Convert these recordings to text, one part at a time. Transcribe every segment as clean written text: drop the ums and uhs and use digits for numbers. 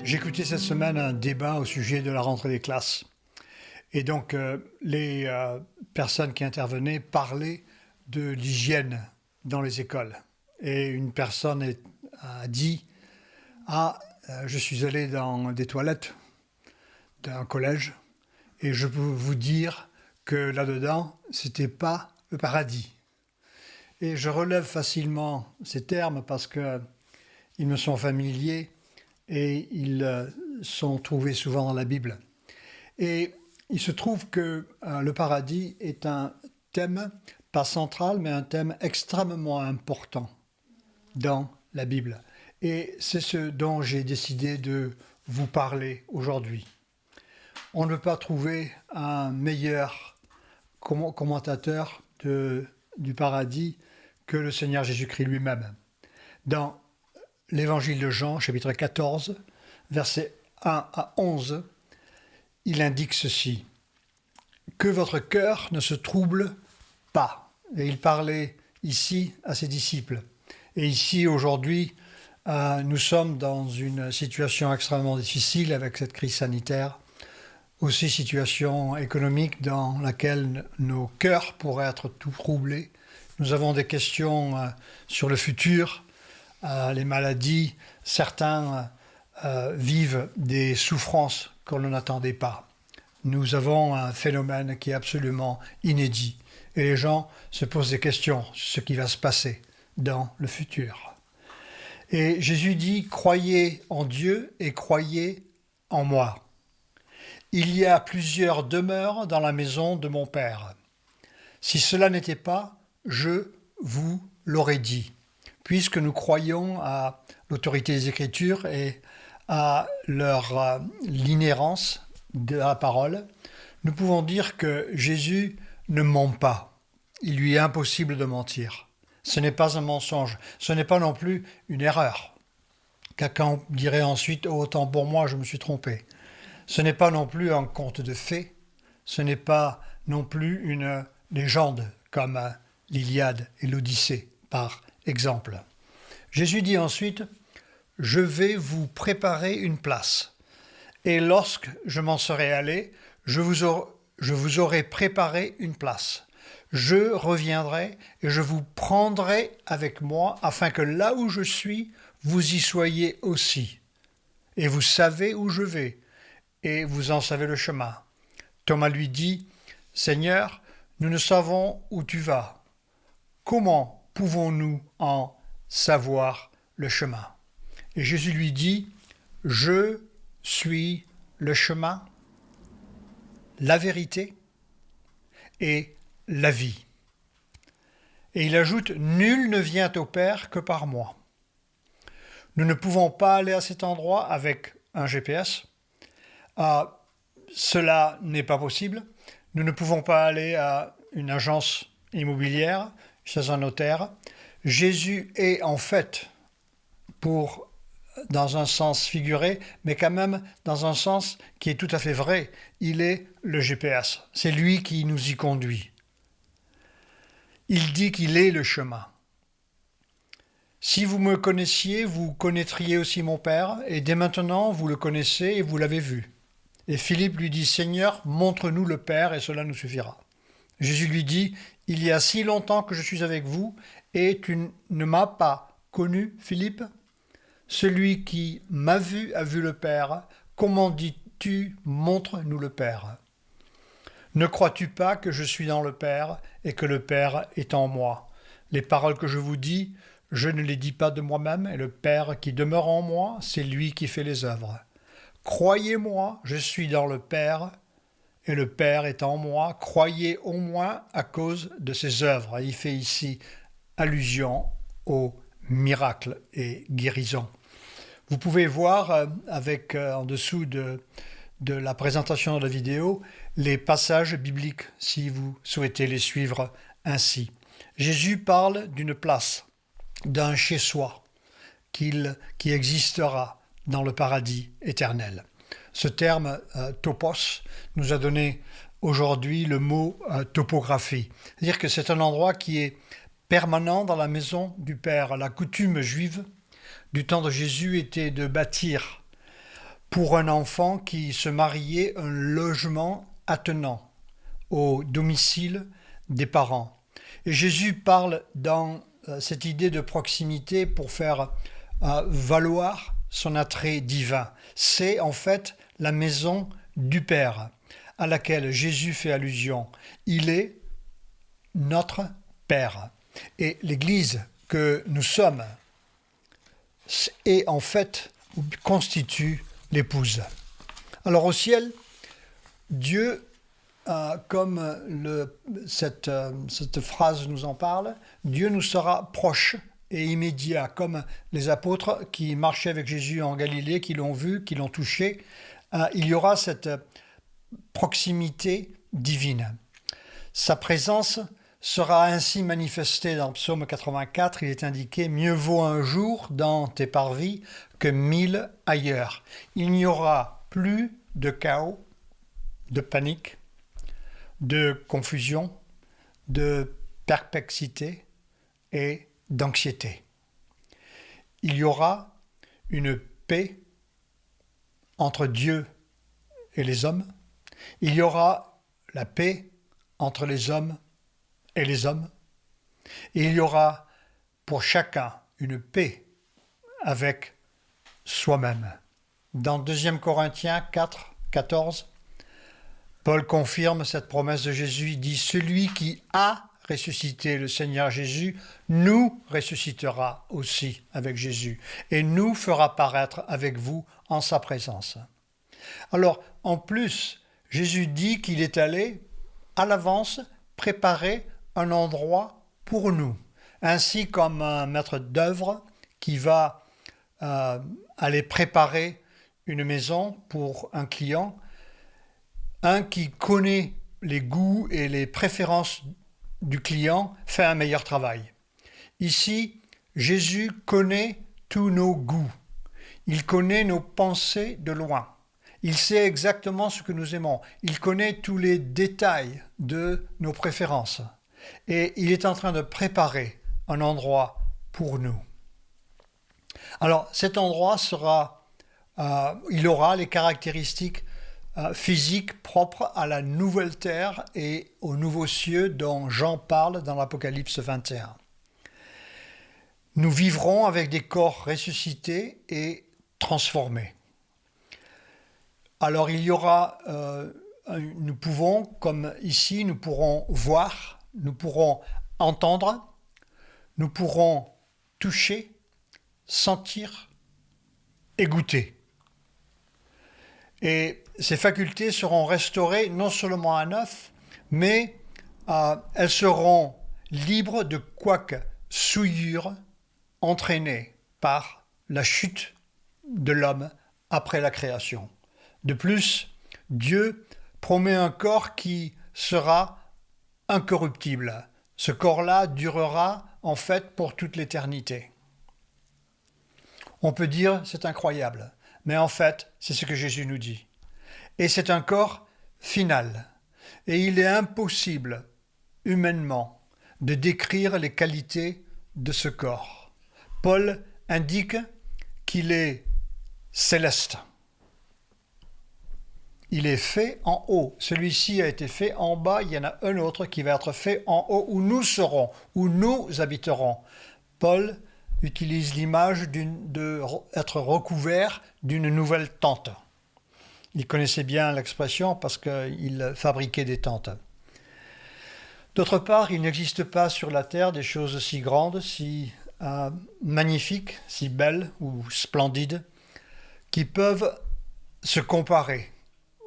J'écoutais cette semaine un débat au sujet de la rentrée des classes. Et donc, les personnes qui intervenaient parlaient de l'hygiène dans les écoles. Et une personne a dit, ah, je suis allé dans des toilettes d'un collège et je peux vous dire que là-dedans, c'était pas le paradis. Et je relève facilement ces termes parce qu'ils me sont familiers et ils sont trouvés souvent dans la Bible. Et il se trouve que le paradis est un thème, pas central, mais un thème extrêmement important dans la Bible. Et c'est ce dont j'ai décidé de vous parler aujourd'hui. On ne peut pas trouver un meilleur commentateur du paradis que le Seigneur Jésus-Christ lui-même. Dans l'Évangile de Jean, chapitre 14, versets 1 à 11, il indique ceci: « Que votre cœur ne se trouble pas. » Et il parlait ici à ses disciples. Et ici, aujourd'hui, nous sommes dans une situation extrêmement difficile avec cette crise sanitaire, aussi situation économique dans laquelle nos cœurs pourraient être tout troublés. Nous avons des questions sur le futur, les maladies, certains vivent des souffrances qu'on n'attendait pas. Nous avons un phénomène qui est absolument inédit et les gens se posent des questions sur ce qui va se passer dans le futur. Et Jésus dit « Croyez en Dieu et croyez en moi. Il y a plusieurs demeures dans la maison de mon Père. Si cela n'était pas, je vous l'aurais dit. » Puisque nous croyons à l'autorité des Écritures et à l'inhérence de la parole, nous pouvons dire que Jésus ne ment pas. Il lui est impossible de mentir. Ce n'est pas un mensonge, ce n'est pas non plus une erreur. Quelqu'un dirait ensuite « Oh, autant pour moi, je me suis trompé ». Ce n'est pas non plus un conte de fées, ce n'est pas non plus une légende comme l'Iliade et l'Odyssée, par exemple. Jésus dit ensuite « Je vais vous préparer une place, et lorsque je m'en serai allé, je vous aurai préparé une place. Je reviendrai et je vous prendrai avec moi, afin que là où je suis, vous y soyez aussi. Et vous savez où je vais, et vous en savez le chemin. » Thomas lui dit « Seigneur, nous ne savons où tu vas. Comment pouvons-nous en savoir le chemin ?» Et Jésus lui dit « Je suis le chemin, la vérité et la vie. » Et il ajoute « Nul ne vient au Père que par moi. » Nous ne pouvons pas aller à cet endroit avec un GPS. Cela n'est pas possible. Nous ne pouvons pas aller à une agence immobilière, chez un notaire. Jésus est en fait, dans un sens figuré, mais quand même dans un sens qui est tout à fait vrai, il est le GPS. C'est lui qui nous y conduit. Il dit qu'il est le chemin. Si vous me connaissiez, vous connaîtriez aussi mon Père, et dès maintenant vous le connaissez et vous l'avez vu. Et Philippe lui dit « Seigneur, montre-nous le Père, et cela nous suffira. » Jésus lui dit « Il y a si longtemps que je suis avec vous, et tu ne m'as pas connu, Philippe ? Celui qui m'a vu a vu le Père. Comment dis-tu, montre-nous le Père ? Ne crois-tu pas que je suis dans le Père et que le Père est en moi ? Les paroles que je vous dis, je ne les dis pas de moi-même, et le Père qui demeure en moi, c'est lui qui fait les œuvres. Croyez-moi, je suis dans le Père et le Père est en moi. Croyez au moins à cause de ses œuvres. Il fait ici allusion aux miracles et guérisons. Vous pouvez voir en dessous de la présentation de la vidéo les passages bibliques si vous souhaitez les suivre ainsi. Jésus parle d'une place, d'un chez-soi qui existera dans le paradis éternel. Ce terme topos nous a donné aujourd'hui le mot topographie. C'est-à-dire que c'est un endroit qui est permanent dans la maison du Père. La coutume juive du temps de Jésus était de bâtir pour un enfant qui se mariait un logement attenant au domicile des parents. Et Jésus parle dans cette idée de proximité pour faire valoir son attrait divin. C'est en fait la maison du Père à laquelle Jésus fait allusion. Il est notre Père. Et l'Église que nous sommes est en fait, constitue l'épouse. Alors au ciel, Dieu, comme cette phrase nous en parle, Dieu nous sera proche et immédiat, comme les apôtres qui marchaient avec Jésus en Galilée, qui l'ont vu, qui l'ont touché. Il y aura cette proximité divine. Sa présence sera ainsi manifestée dans Psaume 84. Il est indiqué « Mieux vaut un jour dans tes parvis que 1000 ailleurs ». Il n'y aura plus de chaos, de panique, de confusion, de perplexité et d'anxiété. Il y aura une paix entre Dieu et les hommes. Il y aura la paix entre les hommes et les hommes. Et il y aura pour chacun une paix avec soi-même. Dans 2 Corinthiens 4, 14, Paul confirme cette promesse de Jésus. Il dit « Celui qui a ressuscité le Seigneur Jésus nous ressuscitera aussi avec Jésus et nous fera paraître avec vous en sa présence. » Alors, en plus, Jésus dit qu'il est allé à l'avance préparer un endroit pour nous, ainsi comme un maître d'œuvre qui va aller préparer une maison pour un client, un qui connaît les goûts et les préférences du client fait un meilleur travail. Ici, Jésus connaît tous nos goûts. Il connaît nos pensées de loin. Il sait exactement ce que nous aimons. Il connaît tous les détails de nos préférences. Et il est en train de préparer un endroit pour nous. Alors, cet endroit il aura les caractéristiques physiques propres à la nouvelle terre et aux nouveaux cieux dont Jean parle dans l'Apocalypse 21. Nous vivrons avec des corps ressuscités et transformés. Alors il y aura, nous pouvons, comme ici, nous pourrons voir, nous pourrons entendre, nous pourrons toucher, sentir et goûter. Et ces facultés seront restaurées non seulement à neuf, mais elles seront libres de quelque souillure entraînée par la chute de l'homme après la création. De plus, Dieu promet un corps qui sera incorruptible. Ce corps-là durera en fait pour toute l'éternité. On peut dire c'est incroyable, mais en fait c'est ce que Jésus nous dit. Et c'est un corps final. Et il est impossible, humainement, de décrire les qualités de ce corps. Paul indique qu'il est céleste. Il est fait en haut. Celui-ci a été fait en bas. Il y en a un autre qui va être fait en haut, où nous serons, où nous habiterons. Paul utilise l'image d'être recouvert d'une nouvelle tente. Il connaissait bien l'expression parce qu'il fabriquait des tentes. D'autre part, il n'existe pas sur la terre des choses si grandes, si magnifiques, si belles ou splendides, qui peuvent se comparer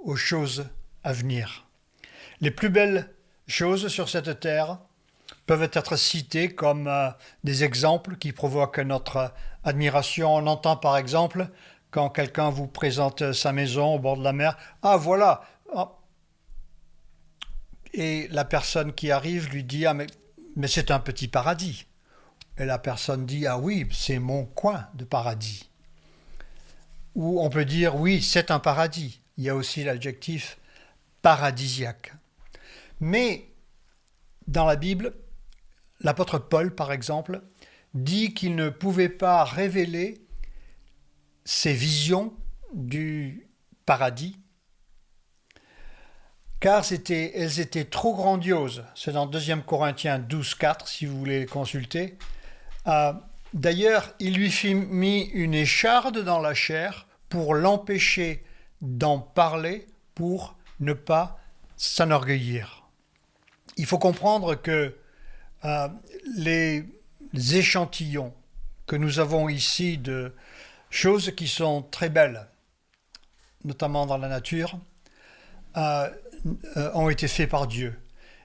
aux choses à venir. Les plus belles choses sur cette terre peuvent être citées comme des exemples qui provoquent notre admiration. On entend par exemple quand quelqu'un vous présente sa maison au bord de la mer. « Ah voilà !» Et la personne qui arrive lui dit « Ah mais c'est un petit paradis !» Et la personne dit « Ah oui, c'est mon coin de paradis !» Ou on peut dire « Oui, c'est un paradis !» Il y a aussi l'adjectif paradisiaque. Mais dans la Bible, l'apôtre Paul, par exemple, dit qu'il ne pouvait pas révéler ses visions du paradis, car elles étaient trop grandioses. C'est dans 2 Corinthiens 12,4, si vous voulez les consulter. D'ailleurs, il lui fit mis une écharde dans la chair pour l'empêcher d'en parler, pour ne pas s'enorgueillir. Il faut comprendre que les échantillons que nous avons ici de choses qui sont très belles, notamment dans la nature, ont été faits par Dieu.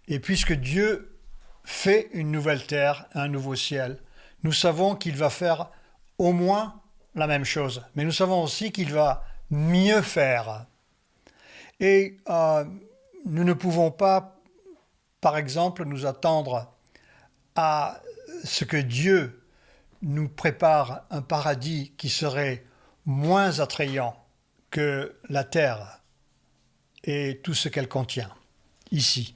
Et puisque Dieu fait une nouvelle terre, un nouveau ciel, nous savons qu'il va faire au moins la même chose. Mais nous savons aussi qu'il va mieux faire. Et nous ne pouvons pas, par exemple, nous attendre à ce que Dieu nous prépare un paradis qui serait moins attrayant que la terre et tout ce qu'elle contient, ici.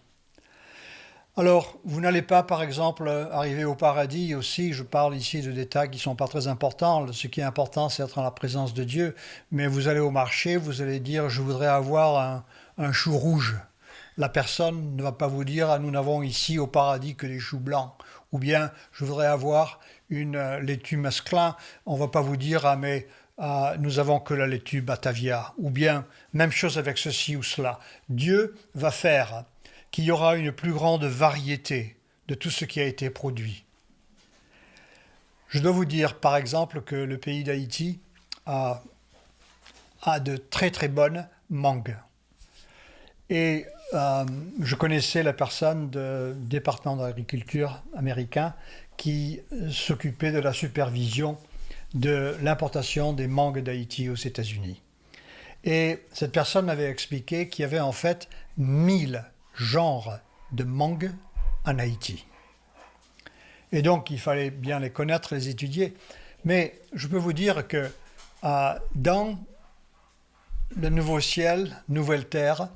Alors, vous n'allez pas, par exemple, arriver au paradis aussi, je parle ici de détails qui ne sont pas très importants, ce qui est important, c'est être en la présence de Dieu, mais vous allez au marché, vous allez dire « je voudrais avoir un chou rouge ». La personne ne va pas vous dire « nous n'avons ici au paradis que des choux blancs ». Ou bien « je voudrais avoir une laitue masclin », on ne va pas vous dire « ah mais nous avons que la laitue Batavia ». Ou bien même chose avec ceci ou cela. Dieu va faire qu'il y aura une plus grande variété de tout ce qui a été produit. Je dois vous dire, par exemple, que le pays d'Haïti a de très très bonnes mangues. Et je connaissais la personne du département d'agriculture américain qui s'occupait de la supervision de l'importation des mangues d'Haïti aux États-Unis. Et cette personne m'avait expliqué qu'il y avait en fait 1000 genres de mangues en Haïti. Et donc, il fallait bien les connaître, les étudier. Mais je peux vous dire que dans le nouveau ciel, nouvelle terre,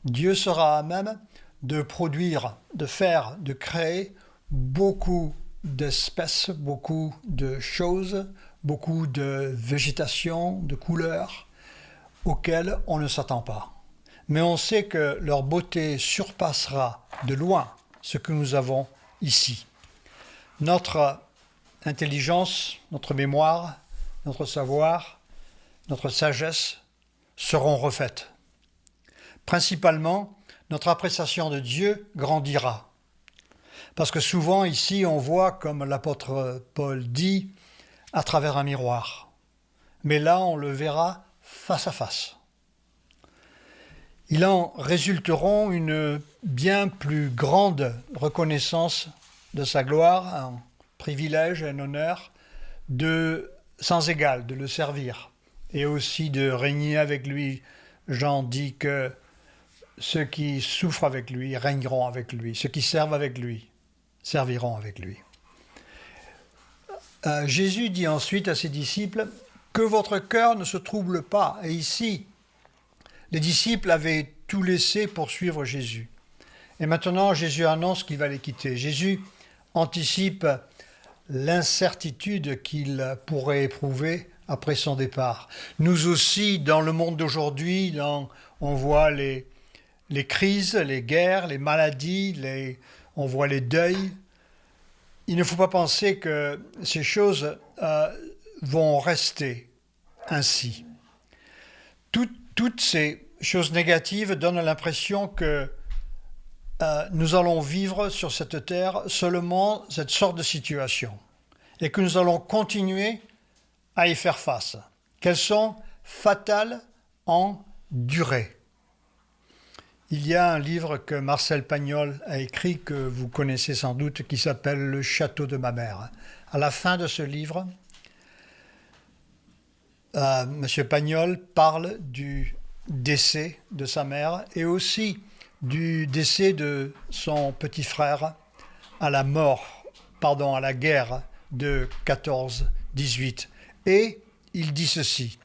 Dieu sera à même de produire, de créer beaucoup d'espèces, beaucoup de choses, beaucoup de végétation, de couleurs auxquelles on ne s'attend pas. Mais on sait que leur beauté surpassera de loin ce que nous avons ici. Notre intelligence, notre mémoire, notre savoir, notre sagesse seront refaites. Principalement, notre appréciation de Dieu grandira. Parce que souvent ici, on voit, comme l'apôtre Paul dit, à travers un miroir. Mais là, on le verra face à face. Il en résulteront une bien plus grande reconnaissance de sa gloire, un privilège, un honneur, sans égal, de le servir, et aussi de régner avec lui. Jean dit que ceux qui souffrent avec lui régneront avec lui, ceux qui servent avec lui serviront avec lui. Jésus dit ensuite à ses disciples « Que votre cœur ne se trouble pas ». Et ici, les disciples avaient tout laissé pour suivre Jésus. Et maintenant, Jésus annonce qu'il va les quitter. Jésus anticipe l'incertitude qu'il pourrait éprouver après son départ. Nous aussi, dans le monde d'aujourd'hui, on voit les crises, les guerres, les maladies, on voit les deuils. Il ne faut pas penser que ces choses vont rester ainsi. Toutes ces choses négatives donnent l'impression que nous allons vivre sur cette terre seulement cette sorte de situation et que nous allons continuer à y faire face, qu'elles sont fatales en durée. Il y a un livre que Marcel Pagnol a écrit, que vous connaissez sans doute, qui s'appelle « Le château de ma mère ». À la fin de ce livre, M. Pagnol parle du décès de sa mère et aussi du décès de son petit frère à la guerre de 14-18. Et il dit ceci: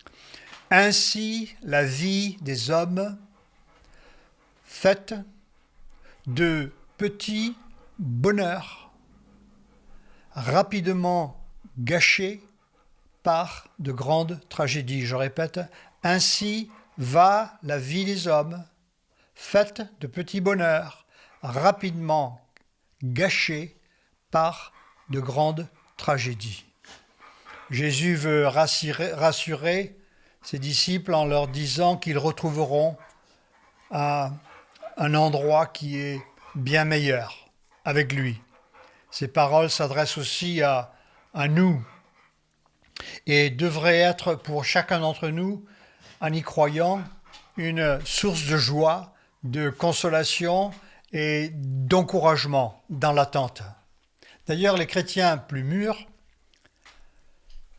« Ainsi la vie des hommes, faite de petits bonheurs, rapidement gâchés par de grandes tragédies. Je répète, ainsi va la vie des hommes, faite de petits bonheurs, rapidement gâchée par de grandes tragédies. Jésus veut rassurer ses disciples en leur disant qu'ils retrouveront un endroit qui est bien meilleur avec lui. Ces paroles s'adressent aussi à nous et devraient être pour chacun d'entre nous, en y croyant, une source de joie, de consolation et d'encouragement dans l'attente. D'ailleurs, les chrétiens plus mûrs,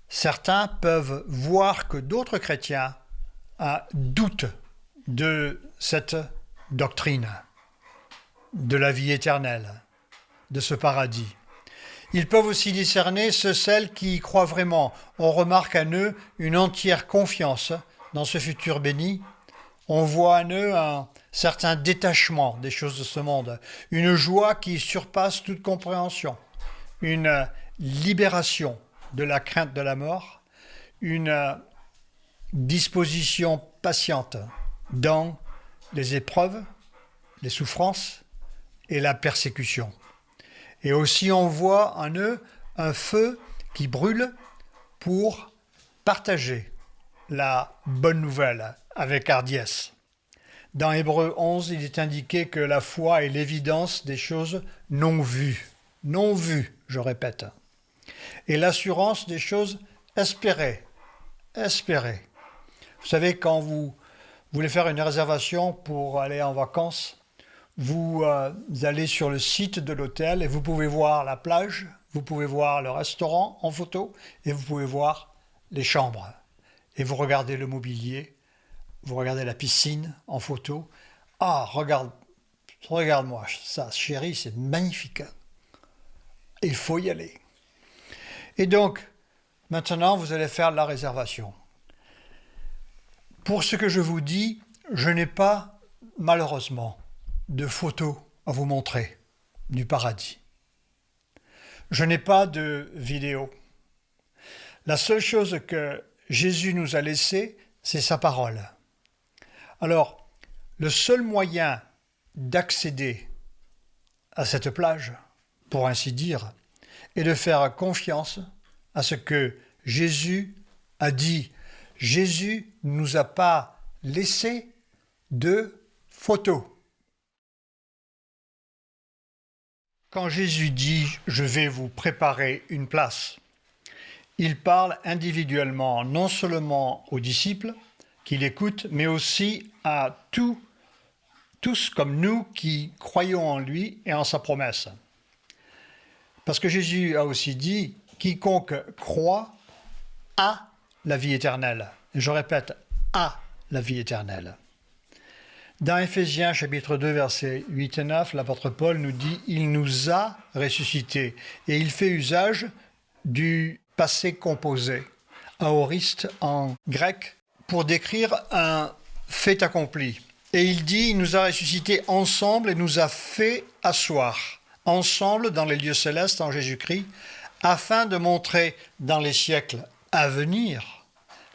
certains peuvent voir que d'autres chrétiens doutent de cette doctrine, de la vie éternelle, de ce paradis. Ils peuvent aussi discerner celles qui y croient vraiment. On remarque en eux une entière confiance dans ce futur béni. On voit en eux un certain détachement des choses de ce monde, une joie qui surpasse toute compréhension, une libération de la crainte de la mort, une disposition patiente dans les épreuves, les souffrances et la persécution. Et aussi on voit en eux un feu qui brûle pour partager la bonne nouvelle avec hardiesse. Dans Hébreux 11, il est indiqué que la foi est l'évidence des choses non vues. Non vues, je répète. Et l'assurance des choses espérées. Espérées. Vous savez, quand vous voulez faire une réservation pour aller en vacances, vous allez sur le site de l'hôtel et vous pouvez voir la plage, vous pouvez voir le restaurant en photo et vous pouvez voir les chambres. Et vous regardez le mobilier, vous regardez la piscine en photo. Ah, regarde-moi ça, chérie, c'est magnifique. Il faut y aller. Et donc, maintenant, vous allez faire la réservation. Pour ce que je vous dis, je n'ai pas, malheureusement, de photos à vous montrer du paradis. Je n'ai pas de vidéo. La seule chose que Jésus nous a laissée, c'est sa parole. Alors, le seul moyen d'accéder à cette plage, pour ainsi dire, est de faire confiance à ce que Jésus a dit. Jésus ne nous a pas laissé de photos. Quand Jésus dit « Je vais vous préparer une place », il parle individuellement non seulement aux disciples qui l'écoutent, mais aussi à tous comme nous qui croyons en lui et en sa promesse. Parce que Jésus a aussi dit « Quiconque croit a la vie éternelle ». Je répète, a la vie éternelle. Dans Éphésiens chapitre 2, versets 8 et 9, l'apôtre Paul nous dit « Il nous a ressuscités » et il fait usage du passé composé, aoriste en grec, pour décrire un fait accompli. Et il dit « Il nous a ressuscités ensemble et nous a fait asseoir ensemble dans les lieux célestes en Jésus-Christ, afin de montrer dans les siècles à venir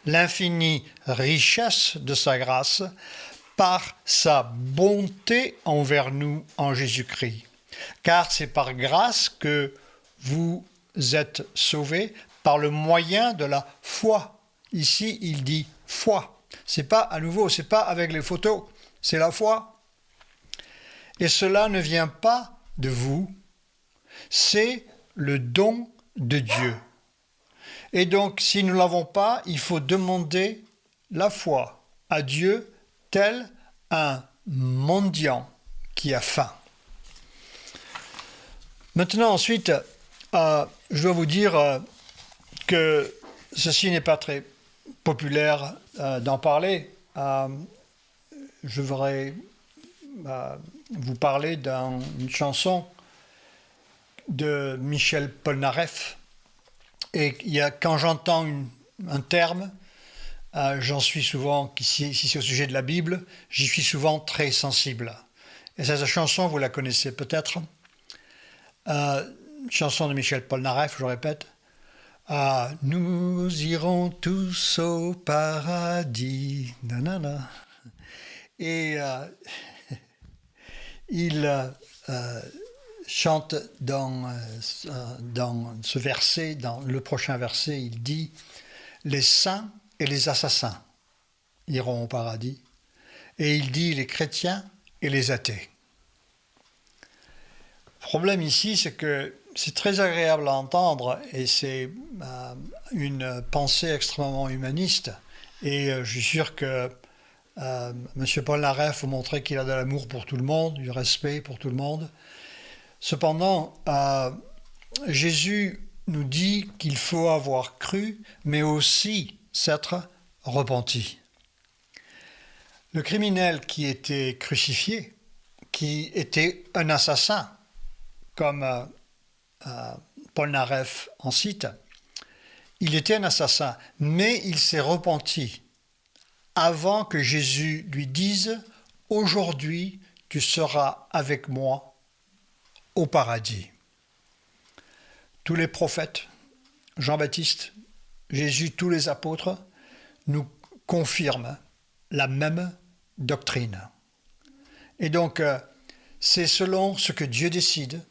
l'infinie richesse de sa grâce par sa bonté envers nous en Jésus-Christ. Car c'est par grâce que vous êtes sauvés par le moyen de la foi. Ici, il dit foi. C'est pas à nouveau, c'est pas avec les photos, c'est la foi. Et cela ne vient pas de vous, c'est le don de Dieu. Et donc, si nous ne l'avons pas, il faut demander la foi à Dieu tel un mendiant qui a faim. Maintenant, ensuite, je dois vous dire que ceci n'est pas très populaire d'en parler. Je voudrais vous parler d'une chanson de Michel Polnareff. Et quand j'entends un terme, j'en suis souvent, si c'est au sujet de la Bible, j'y suis souvent très sensible. Et cette chanson, vous la connaissez peut-être, chanson de Michel Polnareff, je répète. Ah, nous irons tous au paradis. Nanana. Et il chante dans ce verset, dans le prochain verset, il dit « Les saints et les assassins iront au paradis. » Et il dit « Les chrétiens et les athées. » Le problème ici, c'est que c'est très agréable à entendre et c'est une pensée extrêmement humaniste. Et je suis sûr que M. Paul Naref vous montrait qu'il a de l'amour pour tout le monde, du respect pour tout le monde. Cependant, Jésus nous dit qu'il faut avoir cru, mais aussi s'être repenti. Le criminel qui était crucifié, qui était un assassin, comme Paul Naref en cite, il était un assassin, mais il s'est repenti avant que Jésus lui dise « Aujourd'hui, tu seras avec moi au paradis ». Tous les prophètes, Jean-Baptiste, Jésus, tous les apôtres, nous confirment la même doctrine. Et donc, c'est selon ce que Dieu décide,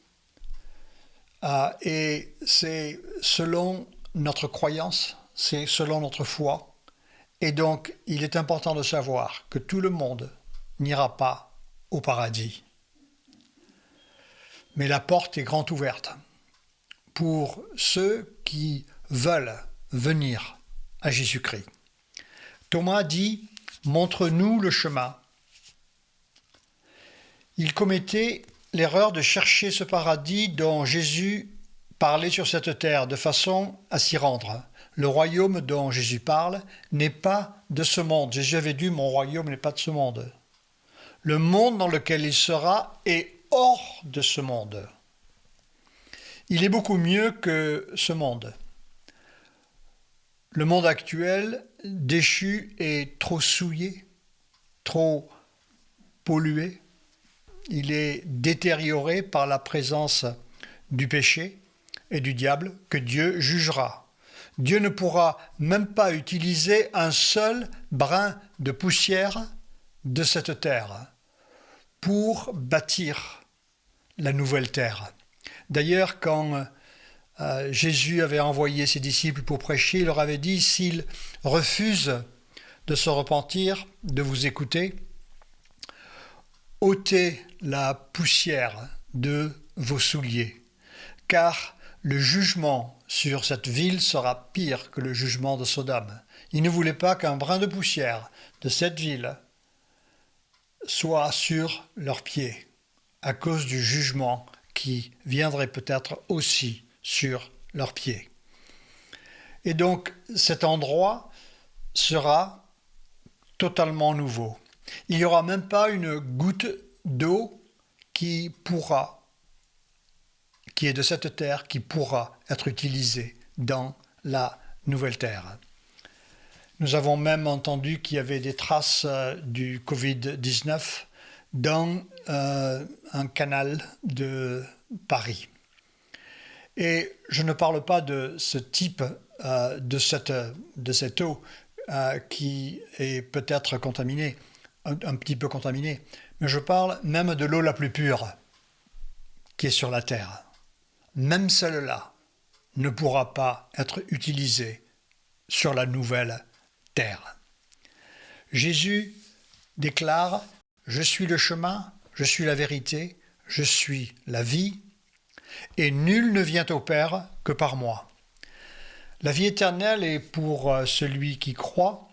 et c'est selon notre croyance, c'est selon notre foi. Et donc, il est important de savoir que tout le monde n'ira pas au paradis. Mais la porte est grand ouverte pour ceux qui veulent venir à Jésus-Christ. Thomas dit « Montre-nous le chemin ». Il commettait l'erreur de chercher ce paradis dont Jésus parlait sur cette terre de façon à s'y rendre. Le royaume dont Jésus parle n'est pas de ce monde. Jésus avait dit « Mon royaume n'est pas de ce monde ». Le monde dans lequel il sera est hors de ce monde. Il est beaucoup mieux que ce monde. Le monde actuel, déchu, est trop souillé, trop pollué. Il est détérioré par la présence du péché et du diable que Dieu jugera. Dieu ne pourra même pas utiliser un seul brin de poussière de cette terre pour bâtir la nouvelle terre. D'ailleurs, quand Jésus avait envoyé ses disciples pour prêcher, il leur avait dit, s'ils refusent de se repentir, de vous écouter, ôtez la poussière de vos souliers, car le jugement sur cette ville sera pire que le jugement de Sodome. Il ne voulait pas qu'un brin de poussière de cette ville soit sur leurs pieds, à cause du jugement qui viendrait peut-être aussi sur leurs pieds. Et donc, cet endroit sera totalement nouveau. Il n'y aura même pas une goutte d'eau qui est de cette terre, qui pourra être utilisée dans la nouvelle terre. Nous avons même entendu qu'il y avait des traces du Covid-19 dans un canal de Paris. Et je ne parle pas de ce type de cette eau qui est peut-être contaminée, un petit peu contaminée, mais je parle même de l'eau la plus pure qui est sur la terre. Même celle-là ne pourra pas être utilisée sur la nouvelle terre. Jésus déclare « Je suis le chemin, je suis la vérité, je suis la vie, et nul ne vient au Père que par moi. » La vie éternelle est pour celui qui croit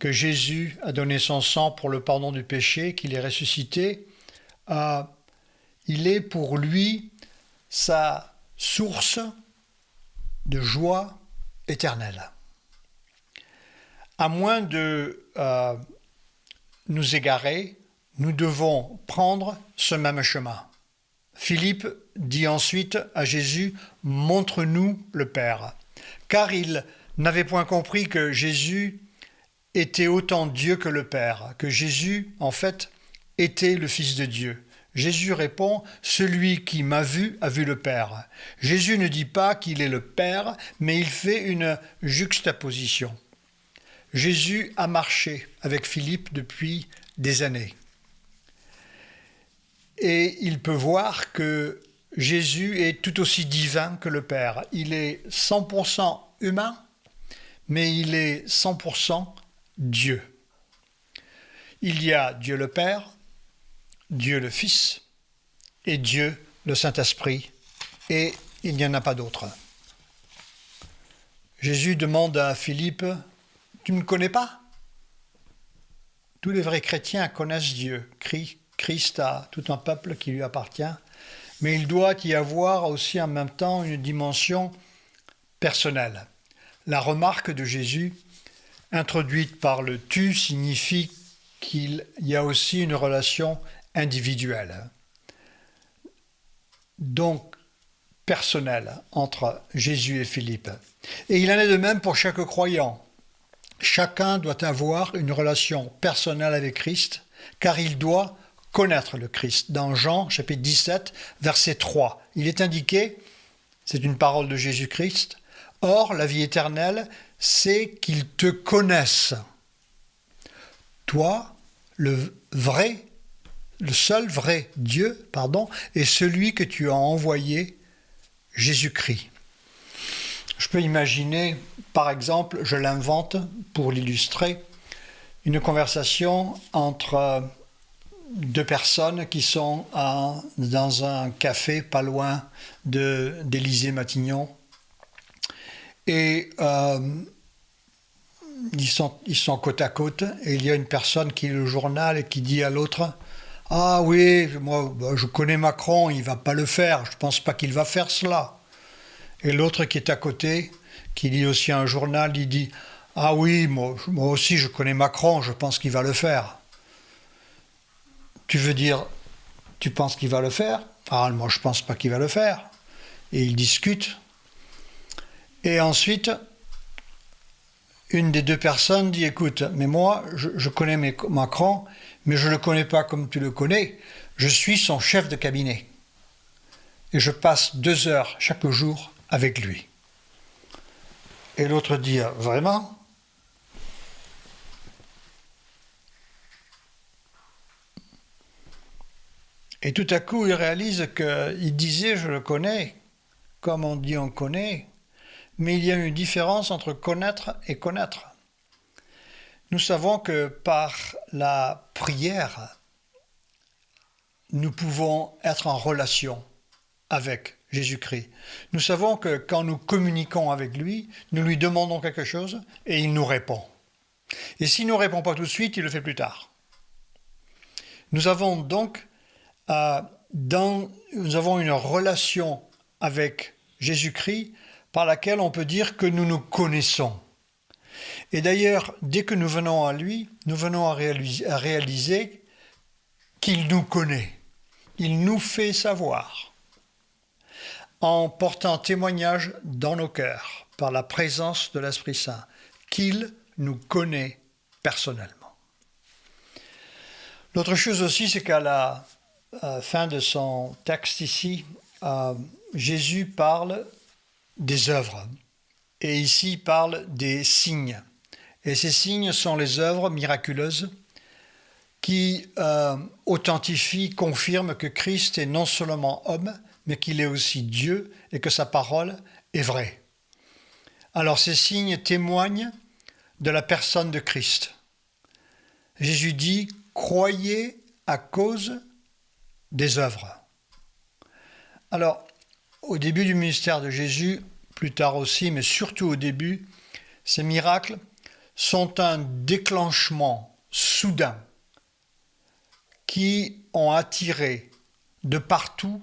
que Jésus a donné son sang pour le pardon du péché, qu'il est ressuscité. Il est pour lui sa source de joie éternelle. À moins de nous égarer, nous devons prendre ce même chemin. Philippe dit ensuite à Jésus « Montre-nous le Père », car il n'avait point compris que Jésus était autant Dieu que le Père, que Jésus, en fait, était le Fils de Dieu. Jésus répond, « Celui qui m'a vu a vu le Père ». Jésus ne dit pas qu'il est le Père, mais il fait une juxtaposition. Jésus a marché avec Philippe depuis des années. Et il peut voir que Jésus est tout aussi divin que le Père. Il est 100% humain, mais il est 100% Dieu. Il y a Dieu le Père, Dieu le Fils et Dieu le Saint-Esprit, et il n'y en a pas d'autre. Jésus demande à Philippe, « Tu ne me connais pas ?» Tous les vrais chrétiens connaissent Dieu. Christ a tout un peuple qui lui appartient, mais il doit y avoir aussi en même temps une dimension personnelle. La remarque de Jésus, introduite par le « tu », signifie qu'il y a aussi une relation individuelle, donc personnelle, entre Jésus et Philippe. Et il en est de même pour chaque croyant. Chacun doit avoir une relation personnelle avec Christ, car il doit connaître le Christ. Dans Jean, chapitre 17, verset 3, il est indiqué, c'est une parole de Jésus-Christ, « Or, la vie éternelle, c'est qu'ils te connaissent, toi, le seul vrai Dieu, et celui que tu as envoyé, Jésus-Christ. » Je peux imaginer, par exemple, je l'invente pour l'illustrer, une conversation entre deux personnes qui sont dans un café pas loin d'Élysée-Matignon. Et ils sont côte à côte, et il y a une personne qui lit le journal et qui dit à l'autre, « Ah oui, moi je connais Macron, il ne va pas le faire, je ne pense pas qu'il va faire cela. » Et l'autre qui est à côté, qui lit aussi un journal, il dit « Ah oui, moi aussi je connais Macron, je pense qu'il va le faire. » Tu veux dire, tu penses qu'il va le faire ? Ah, moi je ne pense pas qu'il va le faire. Et ils discutent. Et ensuite, une des deux personnes dit « Écoute, mais moi je connais Macron, mais je ne le connais pas comme tu le connais. Je suis son chef de cabinet. Et je passe 2 heures chaque jour avec lui. » Et l'autre dit « Vraiment ? » Et tout à coup, il réalise qu'il disait « Je le connais », comme on dit « on connaît », mais il y a une différence entre connaître et connaître. Nous savons que par la prière, nous pouvons être en relation avec Jésus-Christ. Nous savons que quand nous communiquons avec lui, nous lui demandons quelque chose et il nous répond. Et s'il ne nous répond pas tout de suite, il le fait plus tard. Nous avons donc nous avons une relation avec Jésus-Christ par laquelle on peut dire que nous nous connaissons. Et d'ailleurs, dès que nous venons à lui, nous venons à réaliser qu'il nous connaît. Il nous fait savoir, en portant témoignage dans nos cœurs, par la présence de l'Esprit Saint, qu'il nous connaît personnellement. L'autre chose aussi, c'est qu'à la fin de son texte ici, Jésus parle des œuvres. Et ici, il parle des signes. Et ces signes sont les œuvres miraculeuses qui authentifient, confirment que Christ est non seulement homme, mais qu'il est aussi Dieu et que sa parole est vraie. Alors ces signes témoignent de la personne de Christ. Jésus dit « Croyez à cause des œuvres ». Alors, au début du ministère de Jésus, plus tard aussi, mais surtout au début, ces miracles sont un déclenchement soudain qui ont attiré de partout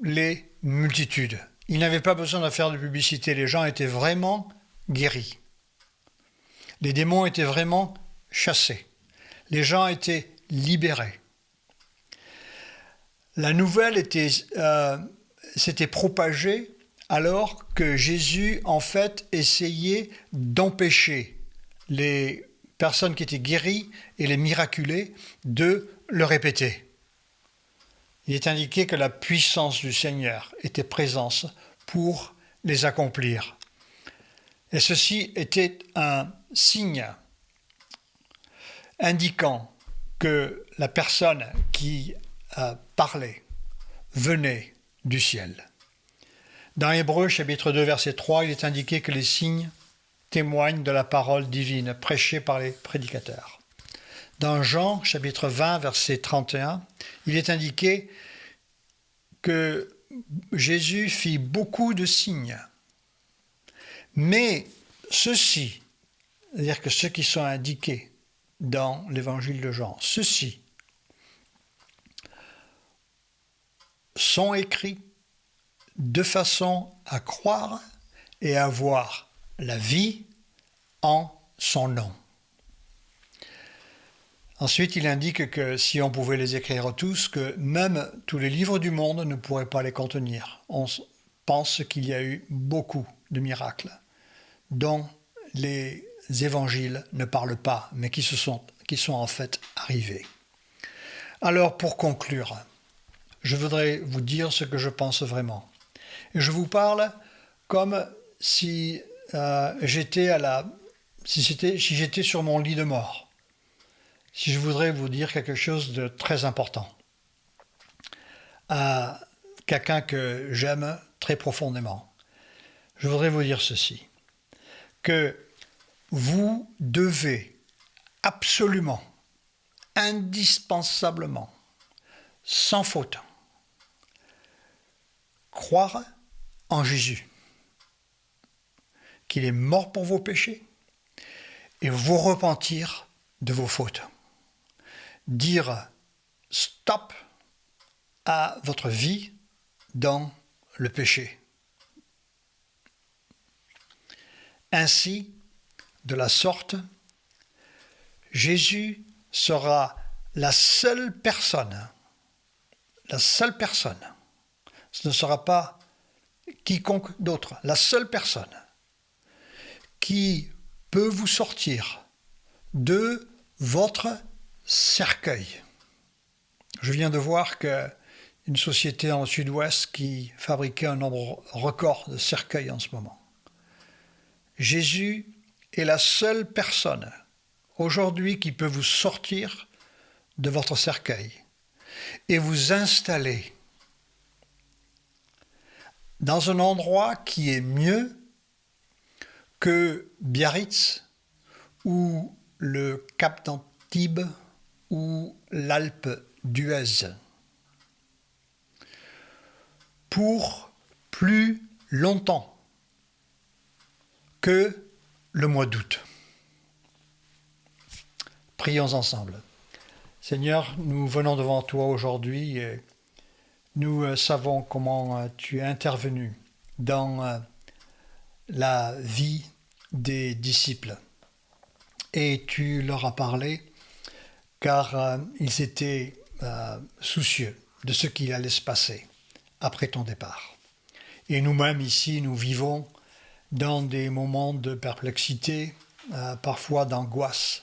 les multitudes. Il n'avait pas besoin de faire de publicité, les gens étaient vraiment guéris. Les démons étaient vraiment chassés. Les gens étaient libérés. La nouvelle s'était propagée alors que Jésus, en fait, essayait d'empêcher les personnes qui étaient guéries et les miraculés de le répéter. il est indiqué que la puissance du Seigneur était présente pour les accomplir. Et ceci était un signe indiquant que la personne qui parlait venait du ciel. Dans Hébreux chapitre 2 verset 3, il est indiqué que les signes témoignent de la parole divine prêchée par les prédicateurs. Dans Jean chapitre 20 verset 31, il est indiqué que Jésus fit beaucoup de signes. Mais ceux-ci, c'est-à-dire que ceux qui sont indiqués dans l'évangile de Jean, ceux-ci sont écrits de façon à croire et à voir la vie en son nom. Ensuite, il indique que si on pouvait les écrire tous, que même tous les livres du monde ne pourraient pas les contenir. On pense qu'il y a eu beaucoup de miracles dont les évangiles ne parlent pas, mais qui sont en fait arrivés. Alors, pour conclure, je voudrais vous dire ce que je pense vraiment. Et je vous parle comme si j'étais sur mon lit de mort. Si je voudrais vous dire quelque chose de très important à quelqu'un que j'aime très profondément, je voudrais vous dire ceci, que vous devez absolument, indispensablement, sans faute, croire en Jésus, qu'il est mort pour vos péchés et vous repentir de vos fautes. Dire stop à votre vie dans le péché. Ainsi, de la sorte, Jésus sera la seule personne, ce ne sera pas quiconque d'autre, la seule personne qui peut vous sortir de votre cercueil. Je viens de voir qu'une société dans le sud-ouest qui fabriquait un nombre record de cercueils en ce moment. Jésus est la seule personne aujourd'hui qui peut vous sortir de votre cercueil et vous installer dans un endroit qui est mieux que Biarritz ou le Cap d'Antibes ou l'Alpe d'Huez, pour plus longtemps que le mois d'août. Prions ensemble. Seigneur, nous venons devant toi aujourd'hui et nous savons comment tu es intervenu dans la vie des disciples. Et tu leur as parlé car ils étaient soucieux de ce qui allait se passer après ton départ. Et nous-mêmes ici, nous vivons dans des moments de perplexité, parfois d'angoisse,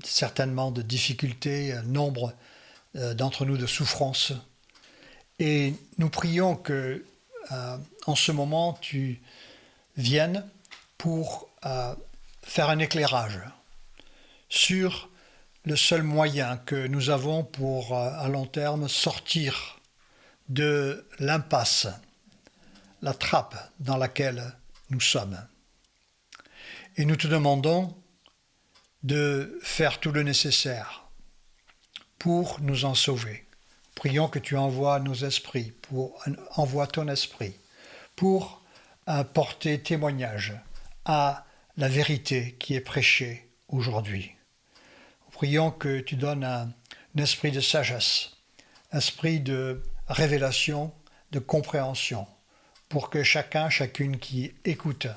certainement de difficultés, nombre d'entre nous de souffrances. Et nous prions que en ce moment, tu viennes pour faire un éclairage sur le seul moyen que nous avons pour, à long terme, sortir de l'impasse, la trappe dans laquelle nous sommes. Et nous te demandons de faire tout le nécessaire pour nous en sauver. Prions que tu envoies nos esprits, envoie ton esprit pour porter témoignage à la vérité qui est prêchée aujourd'hui. Prions que tu donnes un esprit de sagesse, esprit de révélation, de compréhension, pour que chacune qui écoute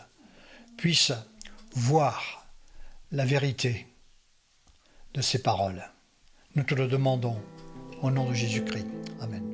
puisse voir la vérité de ces paroles. Nous te le demandons au nom de Jésus-Christ. Amen.